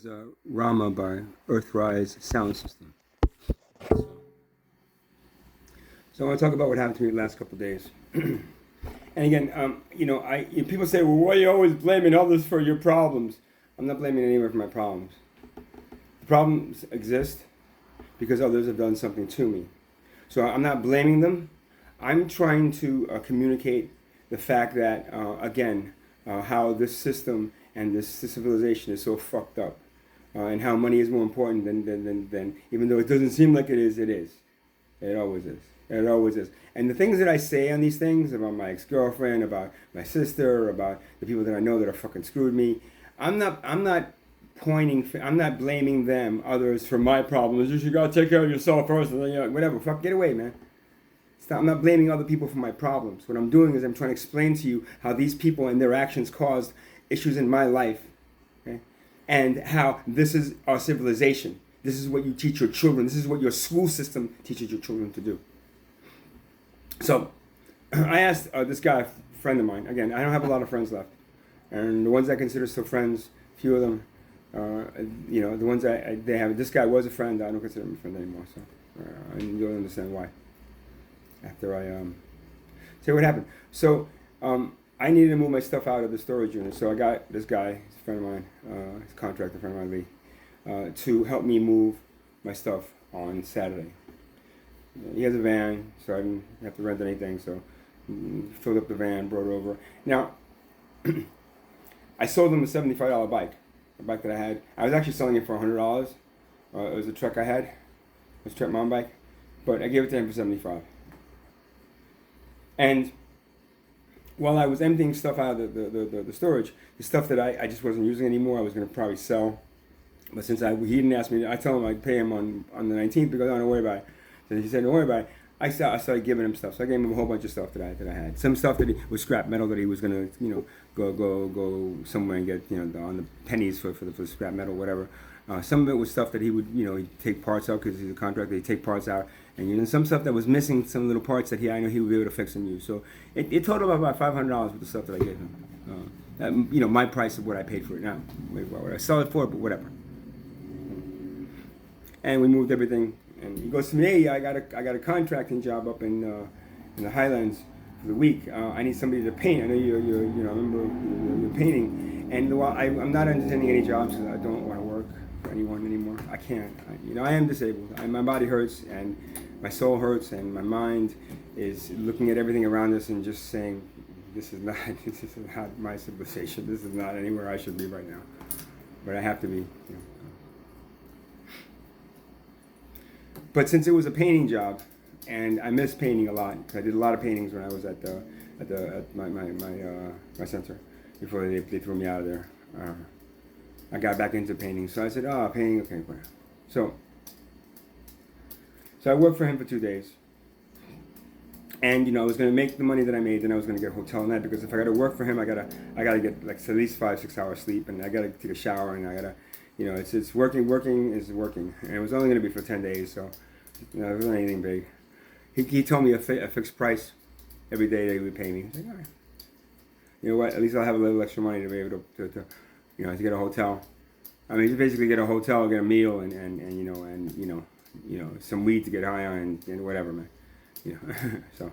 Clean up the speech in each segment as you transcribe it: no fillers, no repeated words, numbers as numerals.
is Rama by Earthrise Sound System. So I want to talk about what happened to me the last couple of days. And again, people say, well, why are you always blaming others for your problems? I'm not blaming anyone for my problems. The problems exist because others have done something to me. So I'm not blaming them. I'm trying to communicate the fact that, how this system and this civilization is so fucked up. And how money is more important than even though it doesn't seem like it is, it is. It always is. It always is. And the things that I say on these things, about my ex-girlfriend, about my sister, about the people that I know that are fucking screwed me, I'm not blaming them, others, for my problems. You gotta take care of yourself first, and then, whatever. Fuck, get away, man. I'm not blaming other people for my problems. What I'm doing is I'm trying to explain to you how these people and their actions caused issues in my life, okay? And how this is our civilization. This is what you teach your children. This is what your school system teaches your children to do. So, I asked this guy, a friend of mine. Again, I don't have a lot of friends left. And the ones I consider still friends, a few of them, the ones they have. This guy was a friend. I don't consider him a friend anymore. So, and you'll understand why after I say what happened. So, I needed to move my stuff out of the storage unit. So I got this guy, he's a friend of mine, he's a contractor, friend of mine, Lee, to help me move my stuff on Saturday. He has a van, so I didn't have to rent anything, so filled up the van, brought it over. Now, I sold him a $75 bike, a bike that I had. I was actually selling it for $100. It was a truck I had. It was a truck mountain bike, but I gave it to him for $75. And while I was emptying stuff out of the storage, the stuff that I just wasn't using anymore, I was going to probably sell. But since he didn't ask me, I told him I'd pay him on the 19th because I don't worry about it. So he said, don't worry about it. I started giving him stuff. So I gave him a whole bunch of stuff that I had. Some stuff that was scrap metal that he was going to, go somewhere and get, on the pennies for the scrap metal, whatever. Some of it was stuff that he would, he'd take parts out because he's a contractor. He'd take parts out. And, some stuff that was missing, some little parts that I know he would be able to fix and use. So it totaled about $500 with the stuff that I gave him. My price of what I paid for it now. What I sell it for, but whatever. And we moved everything. And he goes to me, hey, I got a contracting job up in the Highlands for the week. I need somebody to paint. I know I remember you're painting. And while I'm not entertaining any jobs because I don't want to work for anyone anymore. I can't. I am disabled. My body hurts and my soul hurts and my mind is looking at everything around us and just saying, this is not my civilization. This is not anywhere I should be right now. But I have to be. But since it was a painting job, and I miss painting a lot, I did a lot of paintings when I was at my center before they threw me out of there. I got back into painting, so I said, painting, okay, whatever. So I worked for him for 2 days, and I was going to make the money that I made, then I was going to get a hotel night because if I got to work for him, I gotta get like at least 5-6 hours sleep, and I gotta take a shower, and I gotta. It's working is working. And it was only going to be for 10 days, so, it wasn't anything big. He told me a fixed price every day that he would pay me. I was like, all right. You know what, at least I'll have a little extra money to be able to get a hotel. I mean, you basically get a hotel, get a meal, and some weed to get high on, and whatever, man. So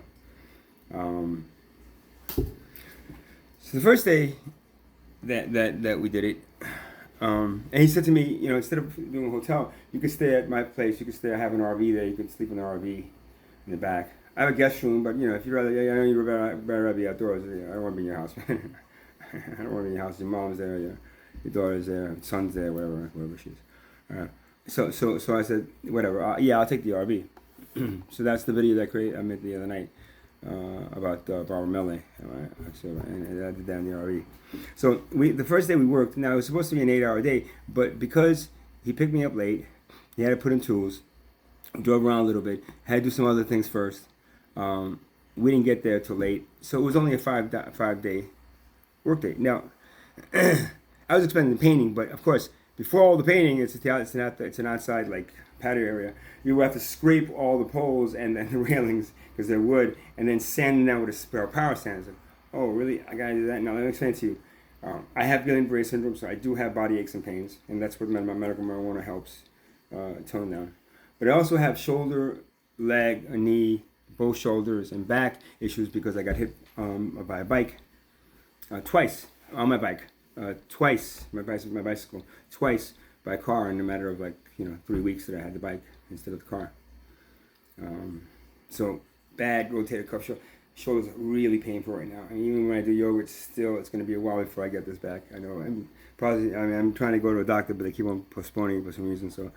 the first day that we did it, and he said to me, instead of doing a hotel, you could stay at my place. I have an RV there. You could sleep in the RV in the back. I have a guest room, but if you'd rather, I know you'd rather be outdoors. I don't want to be in your house. I don't want to be in your house. Your mom's there, your daughter's there, your son's there, whatever she is. So I said, whatever. I'll take the RV. So that's the video that I made the other night about Barbara Mele. And I did that in the RV. So the first day we worked. Now it was supposed to be an 8-hour day, but because he picked me up late, he had to put in tools. Drove around a little bit. Had to do some other things first. We didn't get there till late, so it was only a 5-day work day. Now, I was expecting the painting, but of course, before all the painting, it's an outside like patio area. You have to scrape all the poles and the railings because they're wood, and then sand them down with a power sander. Oh, really? I gotta do that? Now let me explain to you. I have Guillain-Barré syndrome, so I do have body aches and pains, and that's what medical marijuana helps tone down. But I also have shoulder, leg, knee, both shoulders, and back issues because I got hit by a bike twice on my bike, twice my bicycle, twice by a car in a matter of 3 weeks that I had the bike instead of the car. So bad rotator cuff shoulders are really painful right now. And even when I do yoga, it's going to be a while before I get this back. I know. I'm trying to go to a doctor, but they keep on postponing it for some reason. So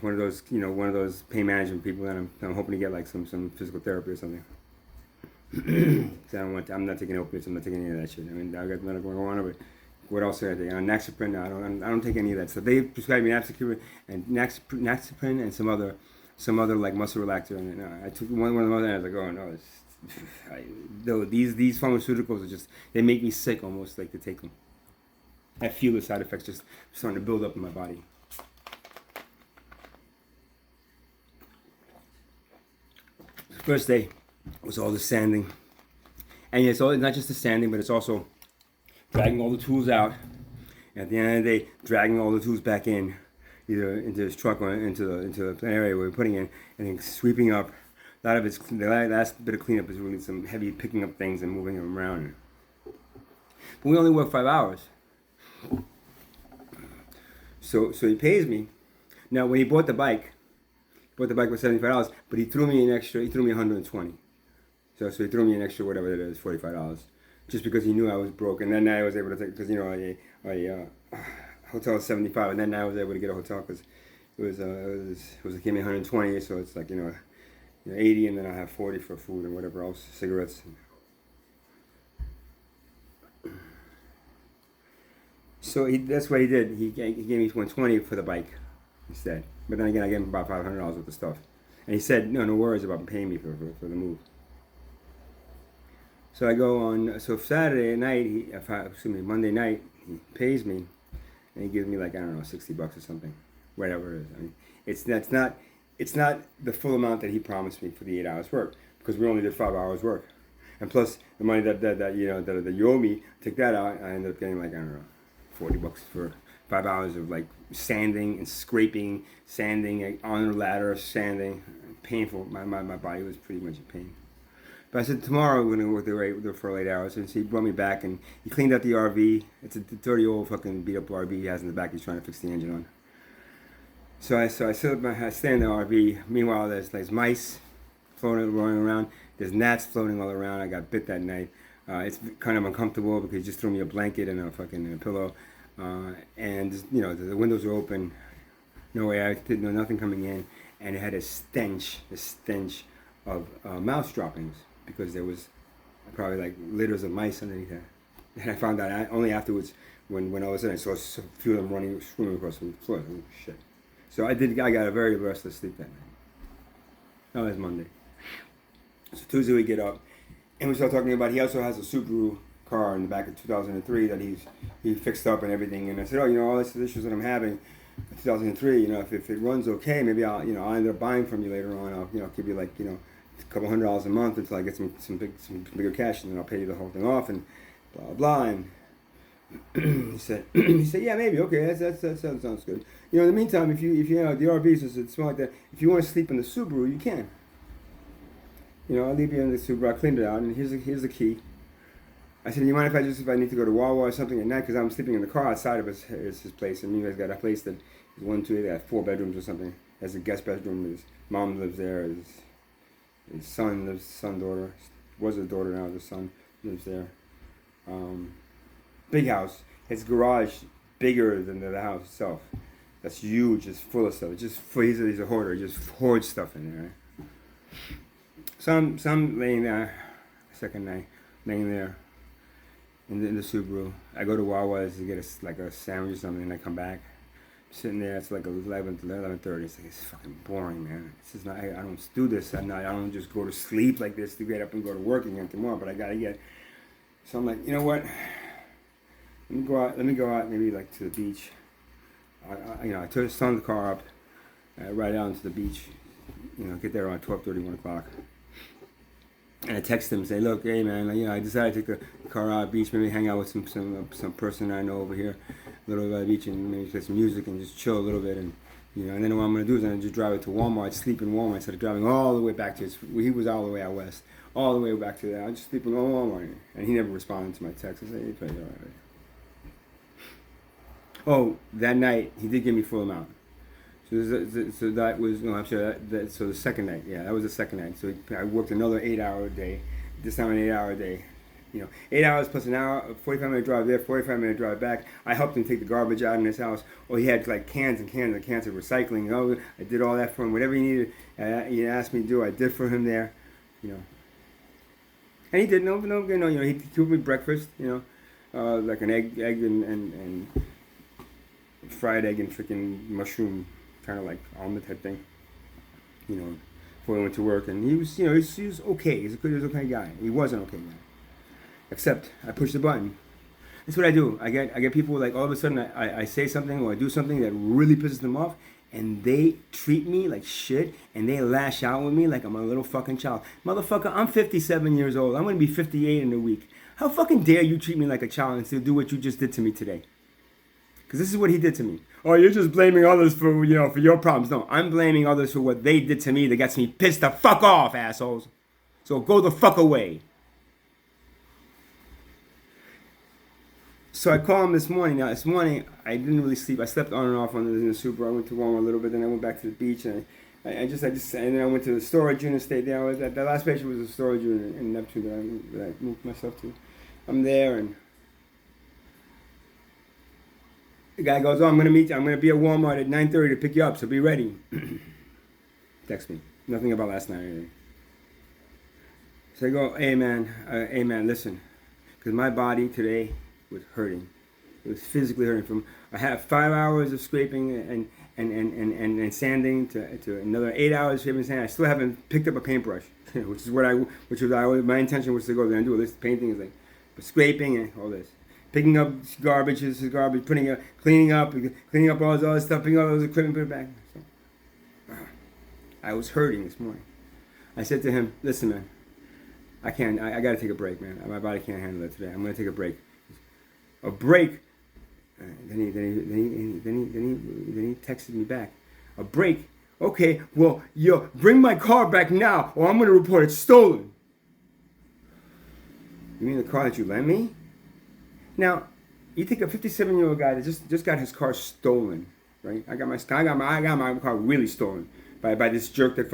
one of those pain management people that I'm hoping to get like some physical therapy or something. I'm not taking opiates. I'm not taking any of that shit. I mean, I got medical marijuana, but what else did I take? Naxaprin. No, I don't take any of that stuff. They prescribed me Naxaprin and some other like muscle relaxer. And I took one of them, and I was like, oh no, these pharmaceuticals are they make me sick almost like to take them. I feel the side effects just starting to build up in my body. First day was all the sanding, and it's not just the sanding, but it's also dragging all the tools out. At the end of the day, dragging all the tools back in, either into his truck or into the area where we're putting in, and then sweeping up. A lot of the last bit of cleanup is really some heavy picking up things and moving them around. But we only work 5 hours, so he pays me. Now when he bought the bike for $75, but he threw me $120. So he threw me an extra whatever it is, $45, just because he knew I was broke. And then I was able to take, because a hotel is $75, and then I was able to get a hotel because it gave me $120, so it's like $80, and then I have $40 for food and whatever else, cigarettes. So that's what he did. He gave me $120 for the bike instead. But then again, I gave him about $500 worth of stuff, and he said no worries about paying me for the move. So I go on. So Saturday night, Monday night, he pays me, and he gives me like $60 or something, whatever it is. I mean, it's not the full amount that he promised me for the 8 hours work, because we only did 5 hours work, and plus the money that you owe me, take that out, I ended up getting like $40 for 5 hours of like sanding and scraping, sanding on a ladder, sanding, painful. My body was pretty much in pain. But I said, tomorrow we're going to work there for 8 hours. And so he brought me back and he cleaned out the RV. It's a dirty old fucking beat up RV he has in the back he's trying to fix the engine on. So I stay in the RV. Meanwhile, there's mice rolling around. There's gnats floating all around. I got bit that night. It's kind of uncomfortable because he just threw me a blanket and a pillow. And the windows are open. No air, nothing coming in. And it had a stench of mouse droppings, because there was probably like litters of mice underneath there. And I found out only afterwards when all of a sudden I saw a few of them swimming across the floor. Oh, shit. So I got a very restless sleep that night. That was Monday. So Tuesday we get up and we start talking about, he also has a Subaru car in the back of 2003 that he fixed up and everything. And I said, all these issues that I'm having in 2003, if it runs okay, maybe I'll end up buying from you later on. I'll give you like, a couple $100 a month until I get some bigger cash, and then I'll pay you the whole thing off, and blah blah. And he said, yeah, maybe, okay, that sounds good. In the meantime, if you the RVs, it's small like that. If you want to sleep in the Subaru, you can. I'll leave you in the Subaru. I cleaned it out, and here's the key. I said, you mind if I need to go to Wawa or something at night, because I'm sleeping in the car outside of his place, and you guys got a place that is they got 4 bedrooms or something. Has a guest bedroom. His mom lives there. His son daughter, was a daughter now, the son lives there. Big house. His garage bigger than the house itself. That's huge. It's full of stuff. He's a hoarder. He just hoards stuff in there. Right? So I'm laying there, second night, laying there in the Subaru. I go to Wawa's to get a sandwich or something, and I come back. Sitting there, it's like 11:30. It's like, it's fucking boring, man. This is not. I don't do this at night. I don't just go to sleep like this to get up and go to work again tomorrow. But I gotta get. So I'm like, you know what? Let me go out. Maybe like to the beach. I turn the car up, ride out to the beach. Get there around 12:30, 1 o'clock. And I text him and say, look, hey man, I decided to take the car out beach, maybe hang out with some person I know over here, a little bit at the beach, and maybe play some music and just chill a little bit. And and then what I'm gonna do is I'm gonna just drive it to Walmart, sleep in Walmart instead of driving all the way back to he was all the way out west, all the way back to there. I just sleep in Walmart, and he never responded to my text. I said, hey, all right. Oh, that night he did give me full amount. So that was no, I'm sure so the second night, yeah, that was the second night. So I worked another 8-hour day. This time an 8-hour day. 8 hours plus an hour, 45-minute drive there, 45-minute drive back. I helped him take the garbage out in his house. Oh, he had like cans and cans and cans of recycling. Oh, I did all that for him. Whatever he needed, he asked me to do, I did for him there. And he did he cooked me breakfast. Like an egg and fried egg and freaking mushroom, kind of like omelet type thing. Before he went to work, and he was okay. He was okay guy. He was an okay guy. Except I push the button. That's what I do. I get people like all of a sudden I say something or I do something that really pisses them off, and they treat me like shit, and they lash out with me like I'm a little fucking child. Motherfucker, I'm 57 years old. I'm gonna be 58 in a week. How fucking dare you treat me like a child and still do what you just did to me today? Because this is what he did to me. Oh, you're just blaming others for for your problems. No, I'm blaming others for what they did to me that gets me pissed the fuck off, assholes. So go the fuck away. So I called him this morning. Now, this morning, I didn't really sleep. I slept on and off in the Super. I went to Walmart a little bit, then I went back to the beach, and and then I went to the storage unit, stayed there. The last patient was a storage unit in Neptune that I moved myself to. I'm there, and the guy goes, oh, I'm going to be at Walmart at 9:30 to pick you up, so be ready. Text me. Nothing about last night or anything. So I go, hey man, listen, because my body today was hurting. It was physically hurting. I had 5 hours of scraping and sanding to another 8 hours scraping and sanding. I still haven't picked up a paintbrush, which was my intention was to go there and do this painting is like scraping and all this, picking up garbage, cleaning up all this other stuff, picking up all those equipment, put it back. So, I was hurting this morning. I said to him, listen, man, I got to take a break, man. My body can't handle it today. I'm going to take a break. A break. Then he texted me back. A break. Okay, well, bring my car back now, or I'm going to report it stolen. You mean the car that you lent me? Now, you think a 57-year-old guy that just got his car stolen, right? I got my car really stolen by this jerk that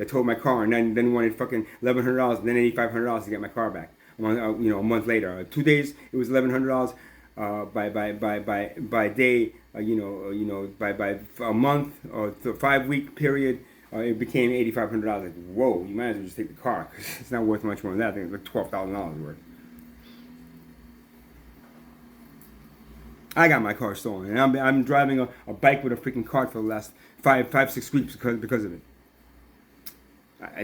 towed my car and then wanted fucking $1,100 and then $8,500 to get my car back. A month later, 2 days it was $1,100. By day, by a month or 5-week period, it became $8,500. Like, whoa, you might as well just take the car because it's not worth much more than that. I think it's like $12,000 worth. I got my car stolen, and I'm driving a bike with a freaking cart for the last 5-6 weeks because of it.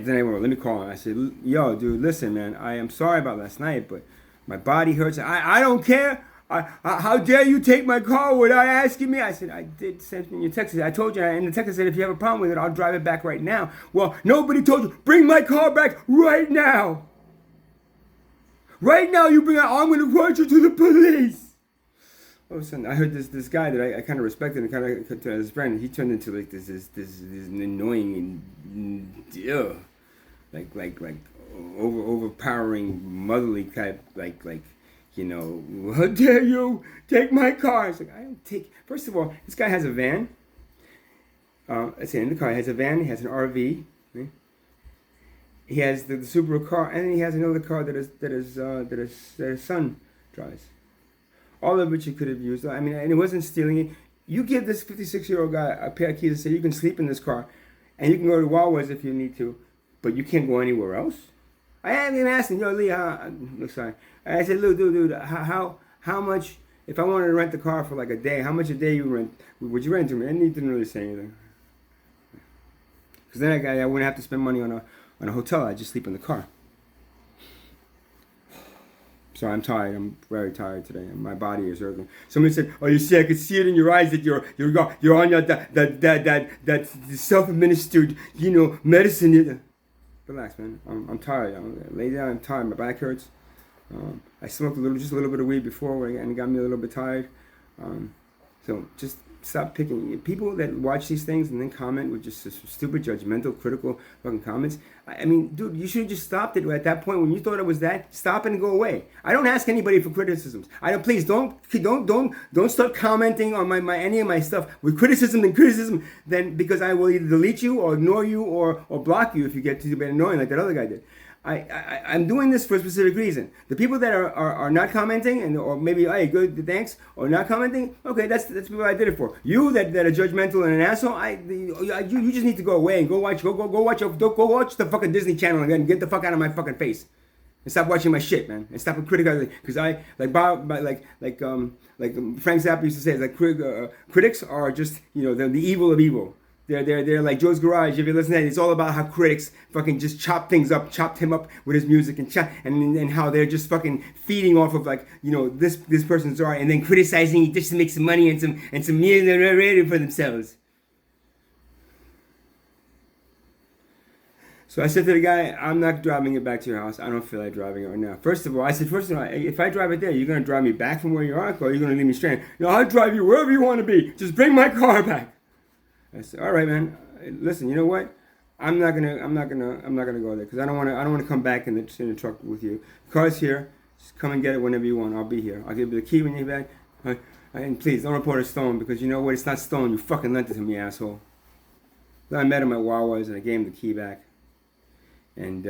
Then I went, let me call him. I said, yo, dude, listen, man, I am sorry about last night, but my body hurts. I don't care. How dare you take my car without asking me? I said, I did send me your text. I told you, and the text said, if you have a problem with it, I'll drive it back right now. Well, nobody told you, bring my car back right now. Right now, you bring it, I'm going to report you to the police. All of a sudden, I heard this guy that I kind of respected and kind of to his friend. He turned into like this annoying and like overpowering motherly type like. How dare you take my car? It's like, I don't take. First of all, this guy has a van. Let's say in the car, he has a van. He has an RV. Right? He has the Subaru car, and then he has another car that his son drives. All of which he could have used. I mean, and it wasn't stealing it. You give this 56-year-old guy a pair of keys and say you can sleep in this car, and you can go to Walmart if you need to, but you can't go anywhere else. I haven't even asked him, yo, Lee, sorry. I said, dude, how much, if I wanted to rent the car for like a day, how much a day would you rent to me? And he didn't really say anything. Because then I wouldn't have to spend money on a hotel. I'd just sleep in the car. So I'm tired. I'm very tired today. And my body is hurting. Somebody said, oh, you see, I could see it in your eyes that you're on your that self-administered, medicine. relax, man. I'm tired. Lay down. I'm tired. My back hurts. I smoked just a little bit of weed before, and it got me a little bit tired. So just stop picking people that watch these things and then comment with just stupid, judgmental, critical fucking comments. I mean, dude, you should have just stopped it at that point when you thought it was that. Stop it and go away. I don't ask anybody for criticisms. Please don't start commenting on my any of my stuff with criticism. Then because I will either delete you or ignore you or block you if you get too bad annoying like that other guy did. I'm doing this for a specific reason. The people that are not commenting or maybe hey good thanks or not commenting, okay, that's what I did it for. You that are judgmental and an asshole, you just need to go away and go watch the fucking Disney Channel and get the fuck out of my fucking face and stop watching my shit, man, and stop criticizing because I like Frank Zappa used to say, like critics are just the evil of evil. They're like Joe's Garage. If you listen to it, it's all about how critics fucking just chopped him up with his music and how they're just fucking feeding off of this person's art and then criticizing it just to make some money and some revenue for themselves. So I said to the guy, I'm not driving it back to your house. I don't feel like driving it right now. First of all, if I drive it there, you're going to drive me back from where you are, or you're going to leave me stranded? I'll drive you wherever you want to be. Just bring my car back. I said, all right, man. Listen, you know what? I'm not gonna go there because I don't want to come back in the truck with you. The car's here. Just come and get it whenever you want. I'll be here. I'll give you the key when you're back. And please don't report it stolen because you know what? It's not stolen. You fucking lent it to me, asshole. Then I met him at Wawa's and I gave him the key back. And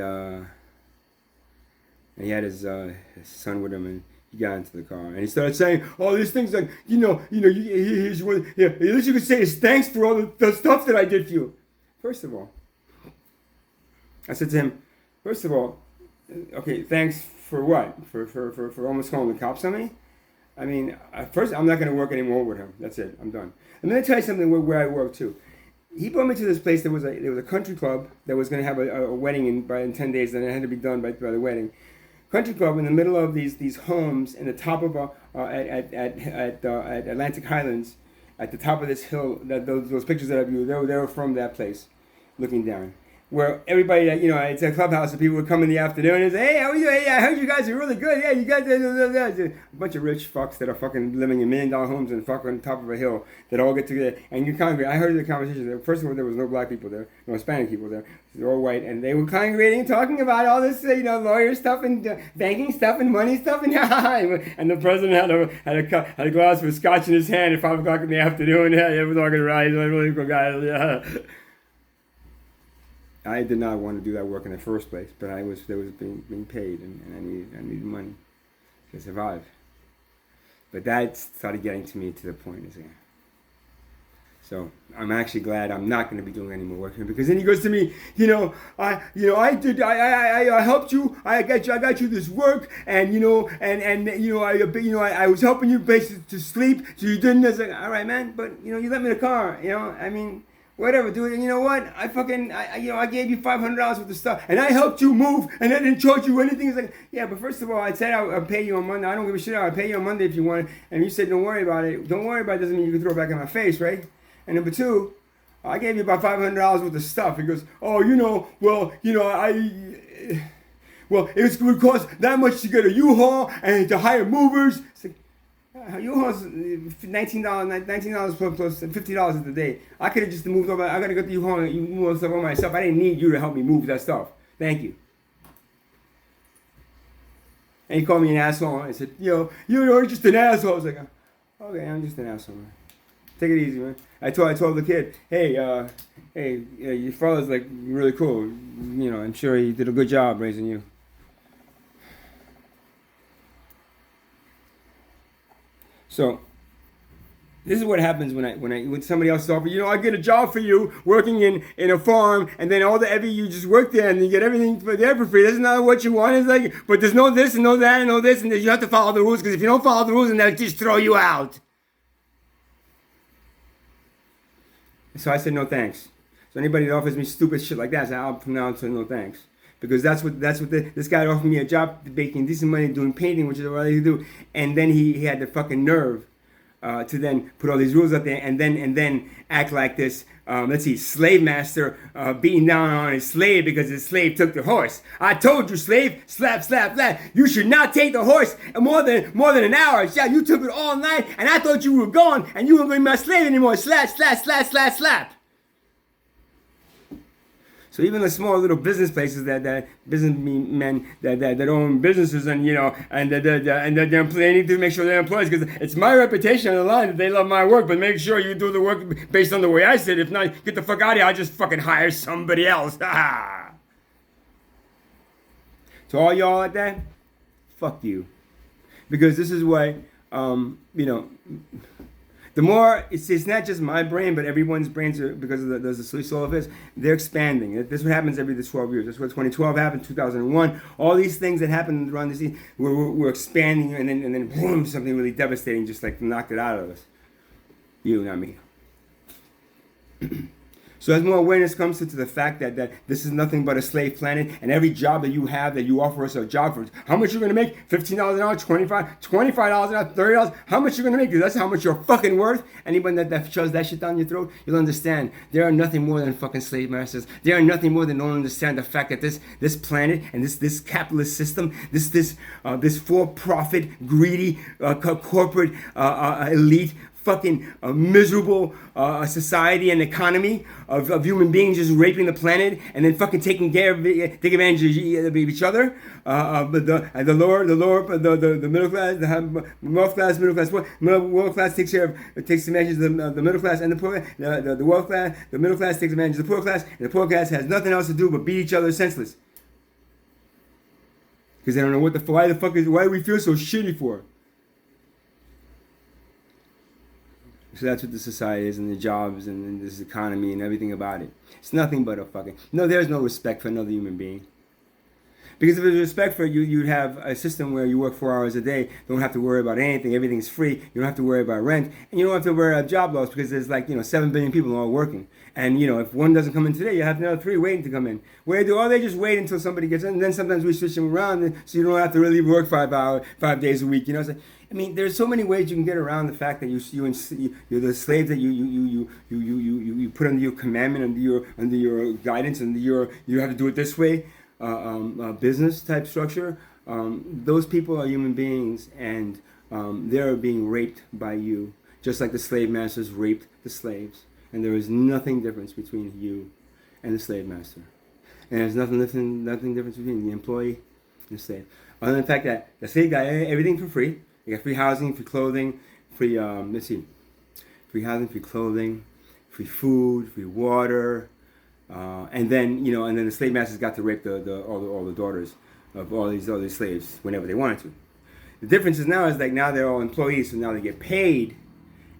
he had his son with him and. He got into the car and he started saying all these things like, at least you could say is thanks for all the stuff that I did for you. First of all, I said to him, okay, thanks for what? For almost calling the cops on me? I mean, first, I'm not going to work anymore with him. That's it. I'm done. And let me tell you something where I work too. He brought me to this place. There was a country club that was going to have a wedding in 10 days, and it had to be done by the wedding. Country club in the middle of these homes in the top of at Atlantic Highlands, at the top of this hill. That those pictures that I viewed, they were from that place, looking down. Where everybody, it's a clubhouse, and people would come in the afternoon and say, "Hey, how are you? Hey, I heard you guys are really good. Yeah, you guys a bunch of rich fucks that are fucking living in $1 million homes and fucking on top of a hill that all get together and you congregate." I heard the conversation there. First of all, there was no black people there, no Hispanic people there. They're all white, and they were congregating, talking about all this, lawyer stuff and banking stuff and money stuff, and and the president had a glass with scotch in his hand at 5:00 in the afternoon. Yeah, they were talking about it. Really cool guy. Yeah. I did not want to do that work in the first place, but I was being paid, and I needed money to survive. But that started getting to me to the point. So I'm actually glad I'm not going to be doing any more work here because then he goes to me, I helped you, I got you this work, and I was helping you basically to sleep, so you didn't. I was like, all right, man, but you lent me the car, I mean. Whatever, dude. And you know what? I gave you $500 worth of stuff, and I helped you move, and I didn't charge you anything. It's like, yeah, but first of all, I said I'll pay you on Monday. I don't give a shit. I'll pay you on Monday if you want. And you said, don't worry about it. Don't worry about it doesn't mean you can throw it back in my face, right? And number two, I gave you about $500 worth of stuff. He goes, oh, it would cost that much to get a U-Haul and to hire movers. It's like, U-Haul's $19 plus $50 a day. I could have just moved over. I gotta go to U-Haul and move stuff on myself. I didn't need you to help me move that stuff. Thank you. And he called me an asshole. I said, you're just an asshole. I was like, okay, I'm just an asshole, man. Take it easy, man. I told the kid, hey, your father's like really cool. I'm sure he did a good job raising you. So, this is what happens when somebody else is offered. I get a job for you working in a farm, and then you just work there and you get everything there for free. That's not what you want. It's like, but there's no this and no that and no this, and you have to follow the rules because if you don't follow the rules, then they'll just throw you out. So I said no thanks. So anybody that offers me stupid shit like that, I said, I'll from now on say no thanks. Because that's what this guy offered me a job making decent money doing painting, which is what I do. And then he had the fucking nerve to then put all these rules out there and then act like this let's see, slave master beating down on his slave because his slave took the horse. I told you, slave, slap, slap, slap. You should not take the horse more than an hour. Yeah, you took it all night, and I thought you were gone, and you weren't going to be my slave anymore. Slap, slap, slap, slap, slap. So even the small little business places that businessmen that own businesses and they need to make sure they're employees, because it's my reputation on the line that they love my work, but make sure you do the work based on the way I said. If not, get the fuck out of here. I'll just fucking hire somebody else. To all y'all like that, fuck you, because this is why the more it's not just my brain, but everyone's brains are, because of the soul of this, they're expanding. This is what happens every 12 years. That's what 2012 happened, 2001. All these things that happened around this, we're expanding, and then boom, something really devastating just like knocked it out of us. You, not me. So as more awareness comes to the fact that this is nothing but a slave planet, and every job that you have that you offer us a job for, how much you're going to make? $15 an hour, $25 an hour, $30? How much you're going to make? Because that's how much you're fucking worth. Anyone that shoves that shit down your throat, you'll understand. They are nothing more than fucking slave masters. They are nothing more than don't understand the fact that this planet and this capitalist system, this for-profit, greedy, corporate elite, fucking miserable society and economy of human beings just raping the planet and then fucking taking advantage of each other. But the lower, the middle class, the world class takes advantage of the middle class and the poor. The middle class takes advantage of the poor class, and the poor class has nothing else to do but beat each other senseless. Because they don't know why do we feel so shitty for? So that's what the society is, and the jobs, and this economy, and everything about it. It's nothing but a fucking... No, there's no respect for another human being. Because if there's respect for you, you'd have a system where you work 4 hours a day, don't have to worry about anything, everything's free, you don't have to worry about rent, and you don't have to worry about job loss, because there's 7 billion people all working. And, if one doesn't come in today, you have another 3 waiting to come in. Where do they just wait until somebody gets in, and then sometimes we switch them around, so you don't have to really work 5 days a week, It's like, there's so many ways you can get around the fact that you're the slave that you put under your commandment, under your guidance, you have to do it this way, business type structure. Those people are human beings, and they're being raped by you, just like the slave masters raped the slaves. And there is nothing difference between you and the slave master, and there's nothing difference between the employee and the slave, other than the fact that the slave got everything for free. You got free housing, free clothing, free housing, free clothing, free food, free water, and then the slave masters got to rape all the daughters of all these other slaves whenever they wanted to. The difference is now now they're all employees, so now they get paid,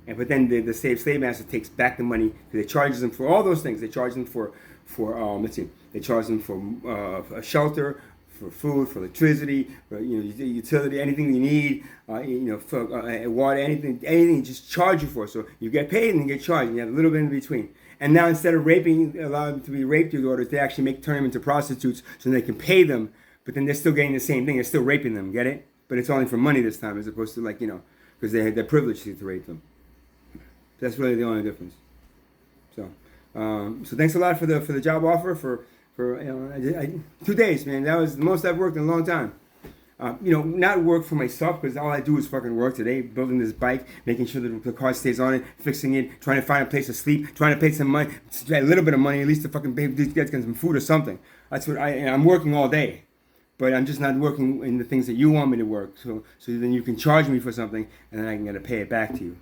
but then the slave master takes back the money because they charges them for all those things. They charge them for they charge them for a shelter, for food, for electricity, for utility, anything you need, for water, anything you just charge you for. So you get paid and you get charged, and you have a little bit in between. And now instead of allowing them to be raped your daughters, they actually turn them into prostitutes so they can pay them. But then they're still getting the same thing. They're still raping them. Get it? But it's only for money this time, as opposed to because they had their privilege to rape them. That's really the only difference. So thanks a lot for the job offer for 2 days, man. That was the most I've worked in a long time. Not work for myself, because all I do is fucking work today, building this bike, making sure that the car stays on it, fixing it, trying to find a place to sleep, trying to pay some money, a little bit of money, at least to fucking pay these guys some food or something. That's what I'm working all day. But I'm just not working in the things that you want me to work. So then you can charge me for something, and then I can get to pay it back to you.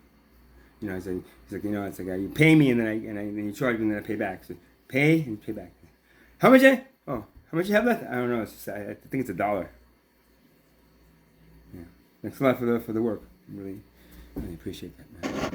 It's like you pay me, and then you charge me, and then I pay back. So pay and pay back. How much? How much you have left? I don't know. I think it's $1. Yeah. Thanks a lot for the work. Really appreciate that, man.